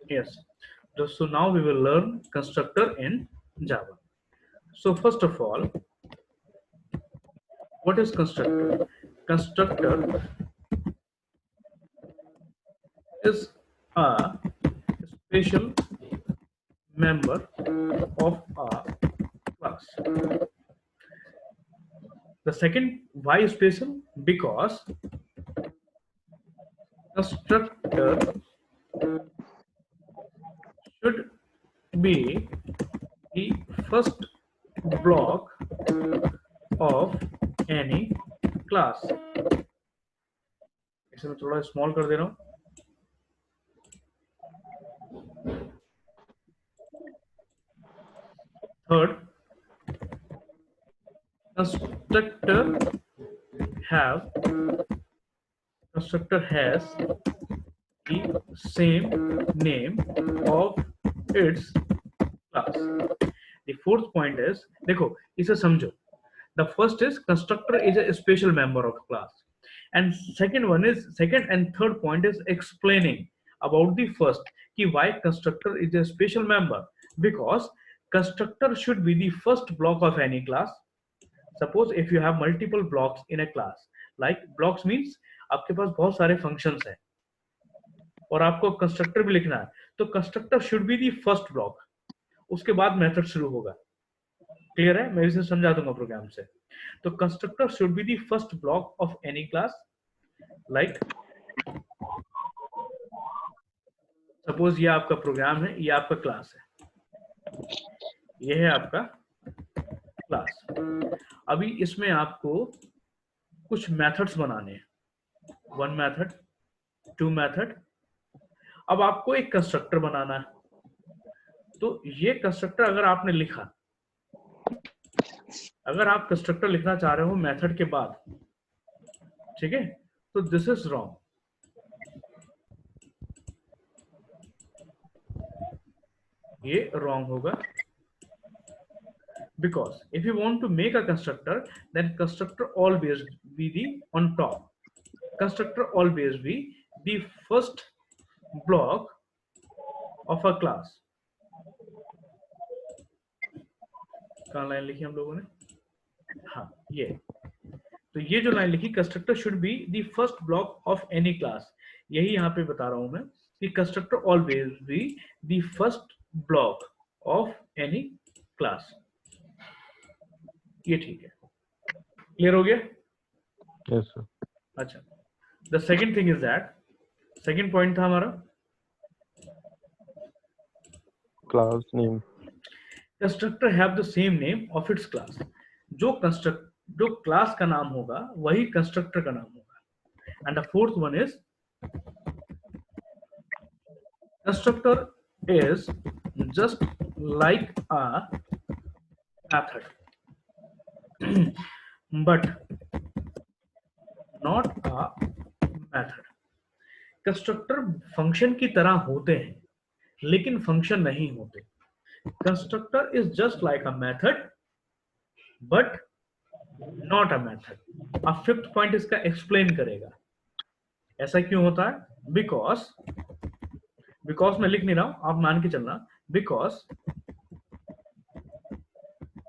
Yes. So now we will learn constructor in Java. So first of all, what is constructor? Constructor is a special member of a class. The second, why special? Because constructor should be the first block of any class. इसे मैं थोड़ा small कर दे रहा हूँ. Third, constructor has the same name of its class. The fourth point is, देखो इसे समझो. The first is constructor is a special member of class, and second and third point is explaining about the first कि why constructor is a special member, because constructor should be the first block of any class. Suppose if you have multiple blocks in a class, like blocks means आपके पास बहुत सारे functions हैं और आपको constructor भी लिखना है, तो constructor should be the first block, उसके बाद मेथड शुरू होगा. क्लियर है? मैं इसे समझा दूंगा प्रोग्राम से. तो constructor should be the first block of any class. Like suppose ये आपका प्रोग्राम है, ये आपका क्लास है, ये है आपका क्लास. अभी इसमें आपको कुछ मेथड्स बनाने हैं, 1 मेथड, 2 मेथड. अब आपको एक कंस्ट्रक्टर बनाना है. तो ये कंस्ट्रक्टर अगर आपने लिखा, अगर आप कंस्ट्रक्टर लिखना चाह रहे हो मेथड के बाद, ठीक है, तो दिस इज रॉन्ग. ये रॉन्ग होगा. Because if you want to make a constructor, then constructor always be the on top. Constructor always be the first block of a class. कहाँ लाइन लिखी हम लोगों ने? हाँ, ये. तो ये जो लाइन लिखी, constructor should be the first block of any class, यही यहाँ पे बता रहा हूँ मैं कि constructor always be the first block of any class. ये ठीक है. क्लियर हो गया? Yes, sir. अच्छा. The second thing is that, second point था हमारा Class name. constructor have the same name of its class. जो क्लास का नाम होगा वही कंस्ट्रक्टर का नाम होगा. And the fourth one is constructor is just like a method but not a method. Constructor function की तरह होते हैं लेकिन फंक्शन नहीं होते. Constructor is just like a method but not a method. अब फिफ्थ पॉइंट इसका एक्सप्लेन करेगा ऐसा क्यों होता है. बिकॉज मैं लिख नहीं रहा हूं, आप मान के चलना. बिकॉज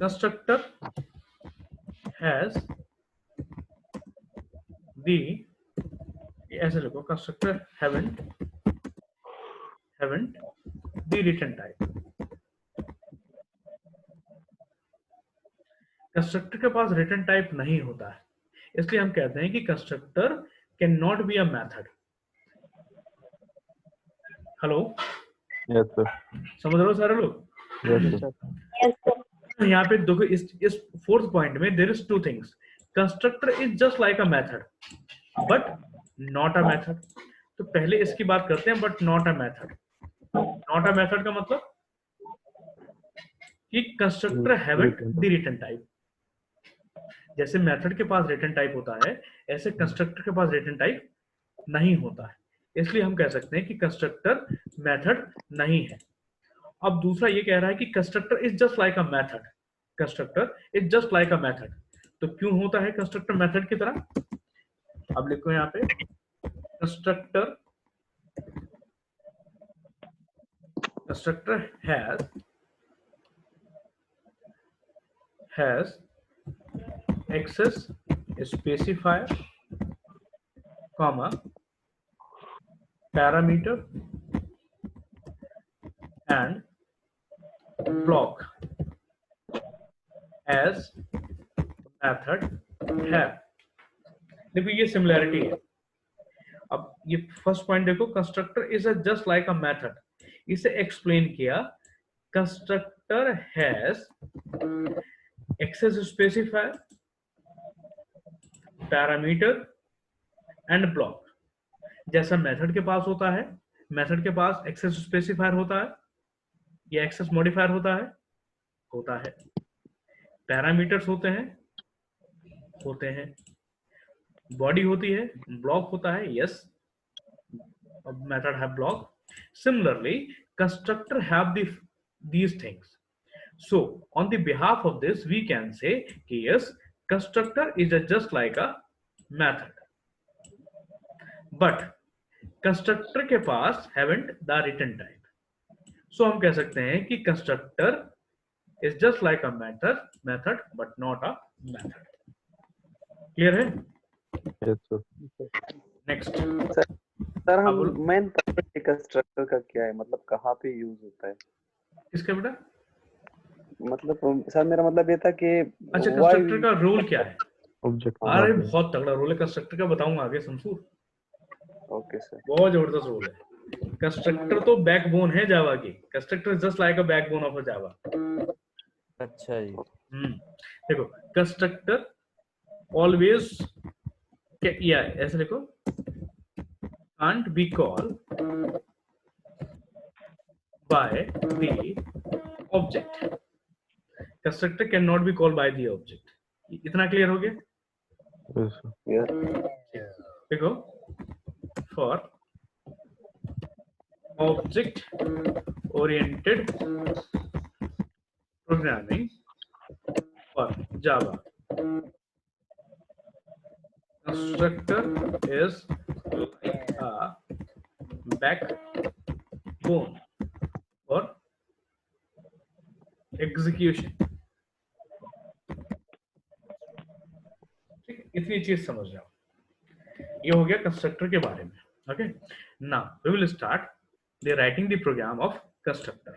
कंस्ट्रक्टर हैज दी, ऐसे लिखो, constructor haven't the return type. Constructor के पास रिटर्न टाइप नहीं होता है, इसलिए हम कहते हैं कि constructor can not be a method. Hello, Yes, sir. समझ रहे हो सारे लोग? Yes, sir. यहाँ पे देखो, इस फोर्थ पॉइंट में there is two things. Constructor is just like a method but not a method. तो पहले इसकी बात करते हैं, but not a method. Not a method का मतलब कि constructor haven't the return type. जैसे मेथड के पास रिटर्न टाइप होता है, ऐसे कंस्ट्रक्टर के पास रिटर्न टाइप नहीं होता है. इसलिए हम कह सकते हैं कि कंस्ट्रक्टर मेथड नहीं है. अब दूसरा ये कह रहा है कि constructor is just like a method. Constructor is just like a method. तो क्यों होता है कंस्ट्रक्टर मेथड की तरह? अब लिखो यहाँ पे, constructor constructor has access specifier, comma, parameter and block as method have. देखो ये सिमिलैरिटी है। अब ये फर्स्ट पॉइंट देखो, constructor is just like a method, इसे एक्सप्लेन किया। Constructor has access specifier, parameter and block. जैसा मेथड के पास होता है, मेथड के पास एक्सेस स्पेसिफायर होता है या एक्सेस मॉडिफायर होता है, पैरामीटर्स होते हैं, बॉडी होती है, ब्लॉक होता है, yes, method have block. Similarly, constructor have these things. So on the behalf of this we can say कि yes, constructor is just like a method, but constructor के पास haven't the return type. So हम कह सकते हैं कि constructor is just like a method but not a method. Clear है? Yes, sir. Next. Sir हम main constructor का क्या है, मतलब कहाँ पे यूज होता है? किसका बेटा? मतलब सर मेरा मतलब ये था कि अच्छा, कंस्ट्रक्टर का रोल क्या है? Object. अरे बहुत तगड़ा रोल है कंस्ट्रक्टर का, बताऊंगा आगे शमसूर। ओके सर, बहुत जबरदस्त रोल है। कंस्ट्रक्टर तो बैकबोन है जावा की। Constructor just like a backbone of a Java. अच्छा जी। देखो कंस्ट्रक्टर ऑलवेज, या ऐसे देखो, can't be called by the object. Constructor cannot be called by the object. इतना क्लियर हो गया? Yes, sir. देखो, for object oriented programming for Java, constructor is like a backbone for execution. ठीक है, इतनी चीज समझ जाओ। ये हो गया कंस्ट्रक्टर के बारे में। Okay, now we will start the writing the program of constructor.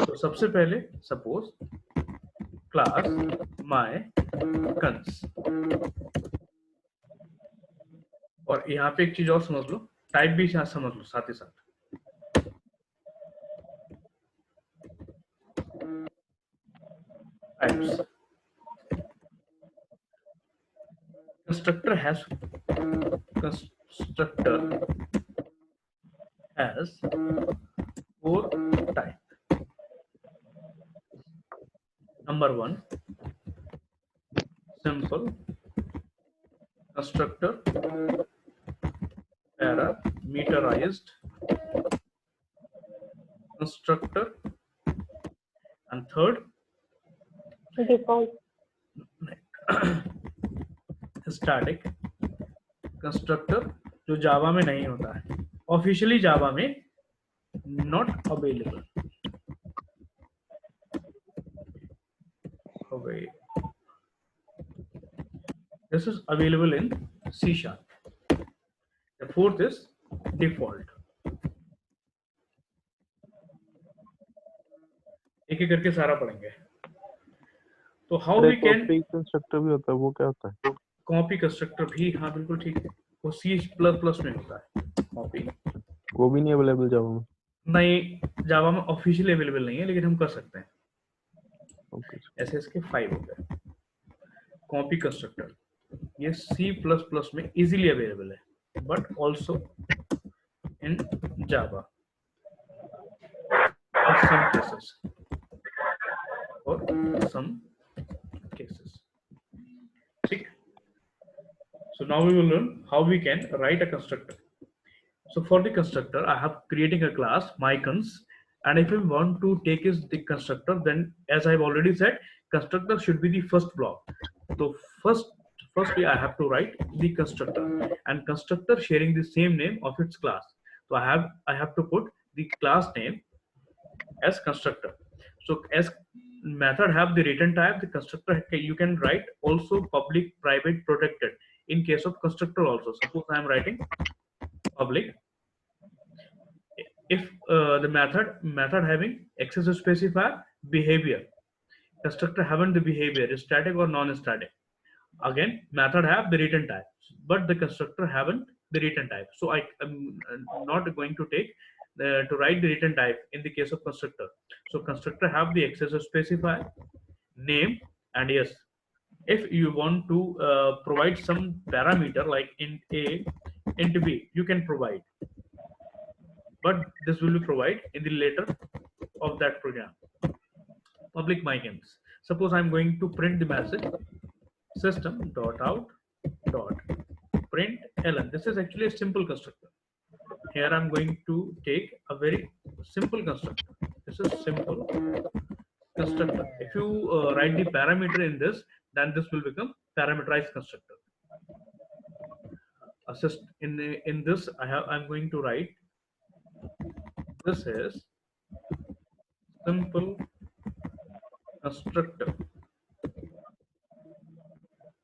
तो सबसे पहले सपोज क्लास माय कंस, और यहाँ पे एक चीज और समझ लो, टाइप भी समझ लो साथ ही साथ। Types, constructor has four types. Number one, simple constructor, parameterized constructor, and third, default static constructor, जो जावा में नहीं होता है, ऑफिशियली जावा में not available. Okay, this is available in C#. The fourth is default. एक एक करके सारा पढ़ेंगे। तो how we can, copy constructor भी होता है, वो क्या होता है? कॉपी कंस्ट्रक्टर भी, हाँ बिल्कुल ठीक है, वो C++ में होता है कॉपी। वो भी नहीं अवेलेबल जावा में? नहीं, जावा में ऑफिशियली अवेलेबल नहीं है, लेकिन हम कर सकते हैं। Okay. ऐसे इसके 5 हो गए। कॉपी कंस्ट्रक्टर ये C++ में इजीली अवेलेबल है, बट ऑल्सो इन जावा और सम केसेस। ठीक, so now we will learn how we can write a constructor. So for the constructor, I have creating a class mycons, and if we want to take is the constructor, then as I have already said, constructor should be the first block. So firstly I have to write the constructor, and constructor sharing the same name of its class. So I have to put the class name as constructor. So as method have the return type, the constructor you can write also public, private, protected. In case of constructor also, suppose I am writing public. If the method having access specifier behavior, constructor having the behavior static or non-static. Again, method have the return type, but the constructor haven't the return type. So I am not going to take to write the return type in the case of constructor. So constructor have the access specifier, name, and yes, if you want to provide some parameter like int a, int b, you can provide, but this will be provided in the later of that program. Public MyGames. Suppose I'm going to print the message system.out.println. This is actually a simple constructor. Here I'm going to take a very simple constructor. This is simple constructor. If you write the parameter in this, then this will become parameterized constructor. Assist in this I'm going to write, this is simple constructor.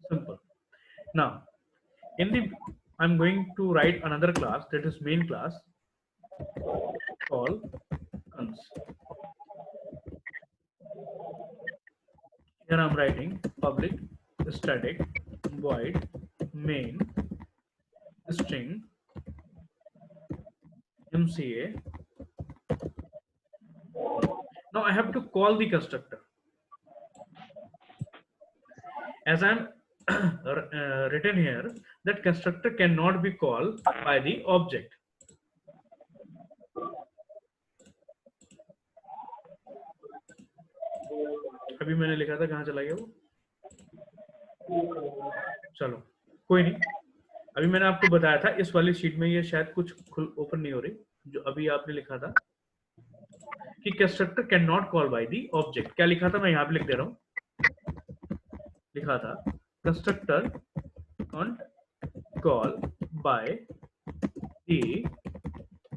Simple. Now in the I'm going to write another class, that is main class, call cons. Here I'm writing public static void main string MCA. Now I have to call the constructor. As I'm written here, that constructor cannot be called by the object. अभी मैंने लिखा था, कहाँ चला गया वो? चलो कोई नहीं, अभी मैंने आपको बताया था इस वाली शीट में ये शायद कुछ ओपन नहीं हो रही, जो अभी आपने लिखा था कि constructor can not call by the object. क्या लिखा था, मैं यहाँ पे लिख दे रहा हूँ. लिखा था constructor can't call by the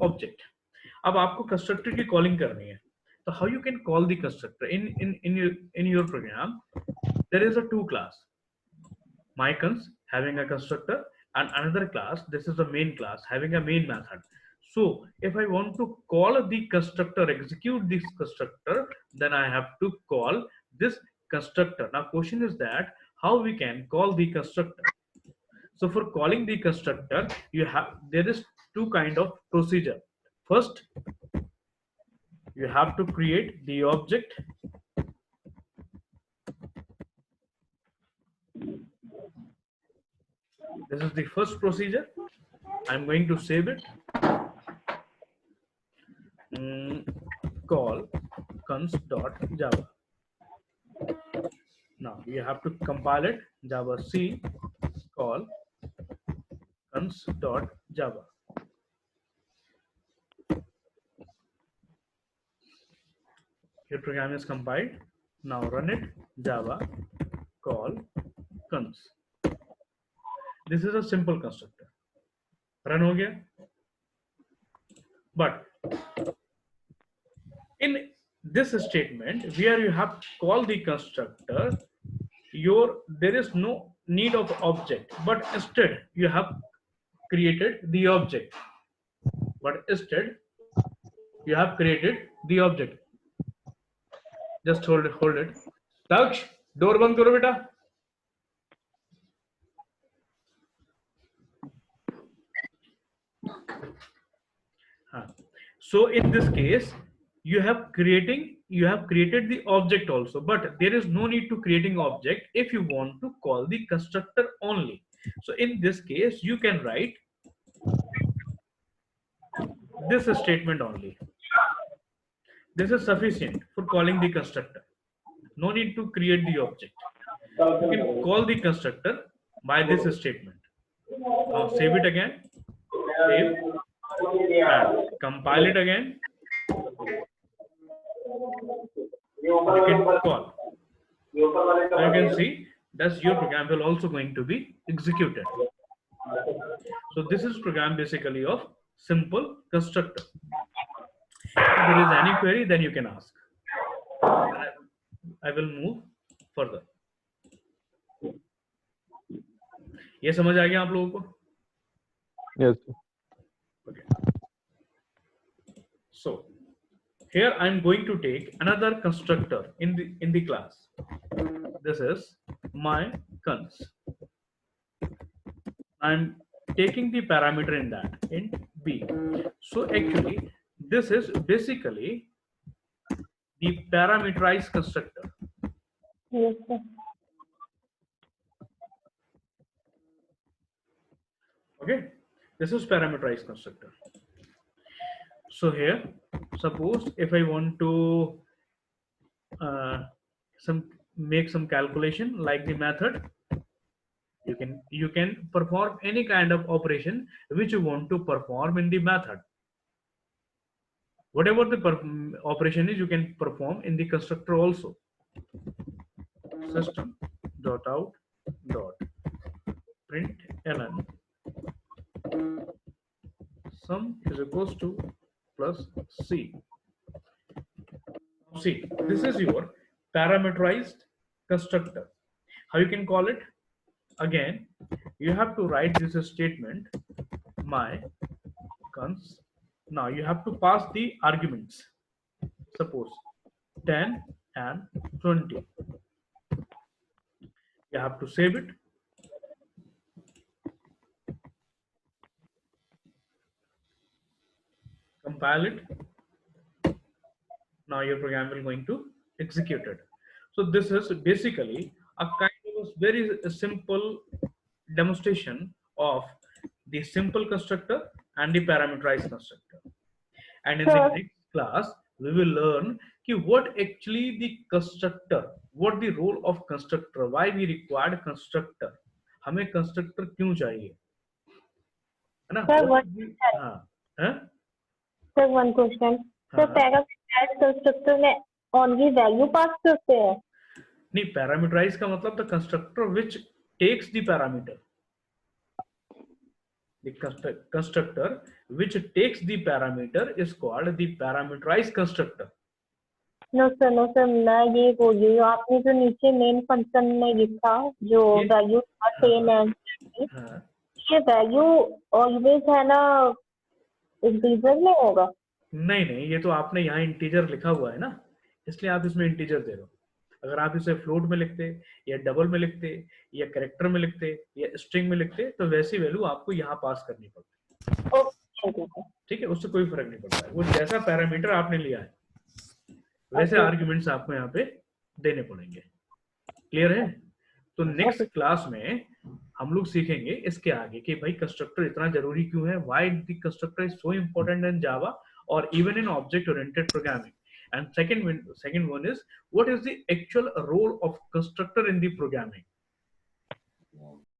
object. अब आपको कंस्ट्रक्टर की कॉलिंग करनी है, so how you can call the constructor in your program? There is a two class, mycons having a constructor, and another class, this is the main class, having a main method. So if I want to call the constructor, execute this constructor, then I have to call this constructor. Now question is that how we can call the constructor. So for calling the constructor, there is two kind of procedure. First, you have to create the object. This is the first procedure. I'm going to save it. Call cons.java. Now you have to compile it. Java C call cons.java. Your program is compiled. Now run it. Java call cons. This is a simple constructor. Run ho gaya. But in this statement where you have to call the constructor, there is no need of object, but instead you have created the object. Just hold it. Daksh, door band karo beta. So in this case, you have created the object also, but there is no need to creating object if you want to call the constructor only. So in this case, you can write this statement only. This is sufficient for calling the constructor. No need to create the object. You can call the constructor by this statement. Now save it again. Save. And compile it again. You can call. You can see that your program will also going to be executed. So this is program basically of simple constructor. there is any query, then you can ask. I will move further. ये समझ आ गया आप लोगों को? Yes, sir. Okay. So here I am going to take another constructor in the class. This is my cons. I am taking the parameter in that in b. So actually this is basically the parameterized constructor. Yes, sir. Okay, this is parameterized constructor. So here, suppose if I want to make some calculation like the method, you can perform any kind of operation which you want to perform in the method. Whatever the operation is, you can perform in the constructor also. System.out.println sum is equals to plus c. See, this is your parameterized constructor. How you can call it? Again, you have to write this statement, my cons. Now you have to pass the arguments. Suppose 10 and 20. You have to save it. Compile it. Now your program will going to execute it. So this is basically a kind of very simple demonstration of the simple constructor and the parameterized constructor. And in the next class we will learn what actually the constructor, what the role of constructor, why we required constructor, हमें constructor क्यों चाहिए, है ना? Sir, one question. So parameterized constructor में only value pass करते हैं? नहीं, parameterized का मतलब the constructor which takes the parameter. The constructor which takes the parameter is called the parameterized constructor. No sir, मैं ये बोल रही हूँ, आपने जो नीचे main function में लिखा जो value same है, ये value always है ना integer में होगा? नहीं, ये तो आपने यहाँ इंटीजर लिखा हुआ है ना, इसलिए आप इसमें इंटीजर दे रहे हो. अगर आप इसे फ्लोट में लिखते या डबल में लिखते या कैरेक्टर में लिखते या स्ट्रिंग में लिखते तो वैसी वैल्यू आपको यहाँ पास करनी पड़ती. ठीक है, उससे कोई फर्क नहीं पड़ता है. वो जैसा पैरामीटर आपने लिया है वैसे आर्ग्यूमेंट्स आपको यहाँ पे देने पड़ेंगे. क्लियर है? तो नेक्स्ट क्लास में हम लोग सीखेंगे इसके आगे कि भाई कंस्ट्रक्टर इतना जरूरी क्यों है, why the constructor is so important in Java or even in object oriented programming. And second one is what is the actual role of constructor in the programming.